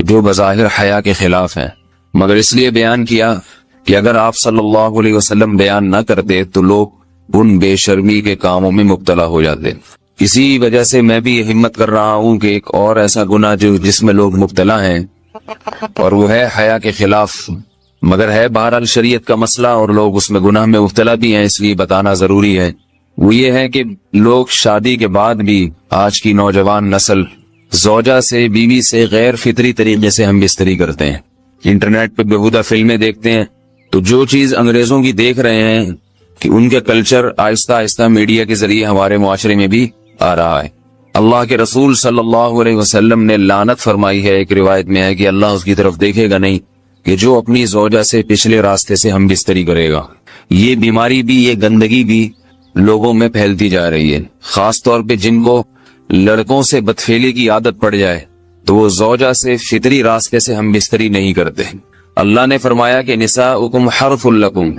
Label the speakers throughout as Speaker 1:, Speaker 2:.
Speaker 1: جو بظاہر حیا کے خلاف ہیں، مگر اس لیے بیان کیا کہ اگر آپ صلی اللہ علیہ وسلم بیان نہ کرتے تو لوگ ان بے شرمی کے کاموں میں مبتلا ہو جاتے۔ اسی وجہ سے میں بھی یہ ہمت کر رہا ہوں کہ ایک اور ایسا گناہ جس میں لوگ مبتلا ہیں اور وہ ہے حیا کے خلاف، مگر ہے بہرحال شریعت کا مسئلہ اور لوگ اس میں گناہ میں مبتلا بھی ہیں، اس لیے بتانا ضروری ہے۔ وہ یہ ہے کہ لوگ شادی کے بعد بھی آج کی نوجوان نسل زوجہ سے، بیوی سے غیر فطری طریقے سے ہم بستری کرتے ہیں، انٹرنیٹ پہ بےہودہ فلمیں دیکھتے ہیں، تو جو چیز انگریزوں کی دیکھ رہے ہیں کہ ان کے کلچر آہستہ آہستہ میڈیا کے ذریعے ہمارے معاشرے میں بھی آ رہا ہے۔ اللہ کے رسول صلی اللہ علیہ وسلم نے لعنت فرمائی ہے، ایک روایت میں ہے کہ اللہ اس کی طرف دیکھے گا نہیں کہ جو اپنی زوجہ سے پچھلے راستے سے ہم بستری کرے گا۔ یہ بیماری بھی، یہ گندگی بھی لوگوں میں پھیلتی جا رہی ہے، خاص طور پہ جن کو لڑکوں سے بدفعلی کی عادت پڑ جائے تو وہ زوجہ سے فطری راستے سے ہم بستری نہیں کرتے۔ اللہ نے فرمایا کہ نساؤکم حرث لکم،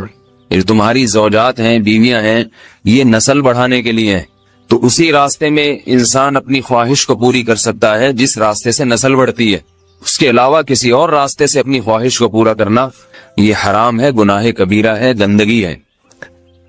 Speaker 1: یہ تمہاری زوجات ہیں، بیویاں ہیں، یہ نسل بڑھانے کے لیے ہیں، تو اسی راستے میں انسان اپنی خواہش کو پوری کر سکتا ہے جس راستے سے نسل بڑھتی ہے۔ اس کے علاوہ کسی اور راستے سے اپنی خواہش کو پورا کرنا یہ حرام ہے، گناہ کبیرہ ہے، گندگی ہے۔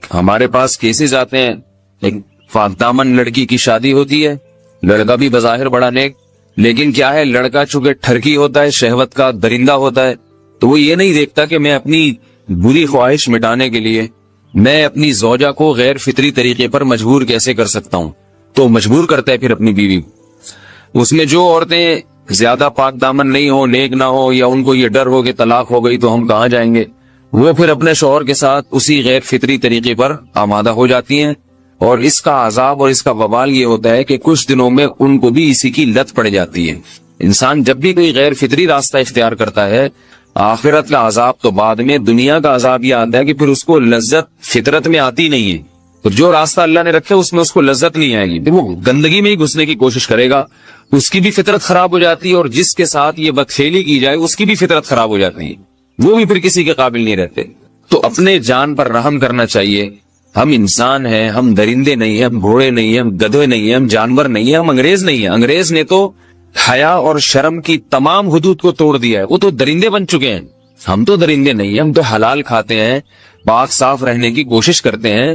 Speaker 1: ہمارے پاس کیسز آتے ہیں، ایک پاک دامن لڑکی کی شادی ہوتی ہے، لڑکا بھی بظاہر بڑا نیک، لیکن کیا ہے، لڑکا چونکہ ٹھرکی ہوتا ہے، شہوت کا درندہ ہوتا ہے، تو وہ یہ نہیں دیکھتا کہ میں اپنی بری خواہش مٹانے کے لیے میں اپنی زوجہ کو غیر فطری طریقے پر مجبور کیسے کر سکتا ہوں، تو مجبور کرتا ہے پھر اپنی بیوی کو۔ اس میں جو عورتیں زیادہ پاک دامن نہیں ہو، نیک نہ ہو، یا ان کو یہ ڈر ہو کہ طلاق ہو گئی تو ہم کہاں جائیں گے، وہ پھر اپنے شوہر کے ساتھ اسی غیر فطری طریقے پر آمادہ ہو جاتی ہیں، اور اس کا عذاب اور اس کا وبال یہ ہوتا ہے کہ کچھ دنوں میں ان کو بھی اسی کی لت پڑ جاتی ہے۔ انسان جب بھی کوئی غیر فطری راستہ اختیار کرتا ہے، آخرت کا عذاب تو بعد میں، دنیا کا عذاب یہ آتا ہے کہ پھر اس کو لذت فطرت میں آتی نہیں ہے، تو جو راستہ اللہ نے رکھے اس میں اس کو لذت نہیں آئے گی، وہ گندگی میں ہی گھسنے کی کوشش کرے گا، اس کی بھی فطرت خراب ہو جاتی ہے، اور جس کے ساتھ یہ بدفعلی کی جائے اس کی بھی فطرت خراب ہو جاتی ہے، وہ بھی پھر کسی کے قابل نہیں رہتے۔ تو اپنے جان پر رحم کرنا چاہیے۔ ہم انسان ہیں، ہم درندے نہیں ہیں، ہم گھوڑے نہیں ہیں، ہم گدھے نہیں ہیں، ہم جانور نہیں ہیں، ہم انگریز نہیں ہیں۔ انگریز نے تو حیا اور شرم کی تمام حدود کو توڑ دیا ہے، وہ تو درندے بن چکے ہیں۔ ہم تو درندے نہیں ہیں، ہم تو حلال کھاتے ہیں، پاک صاف رہنے کی کوشش کرتے ہیں۔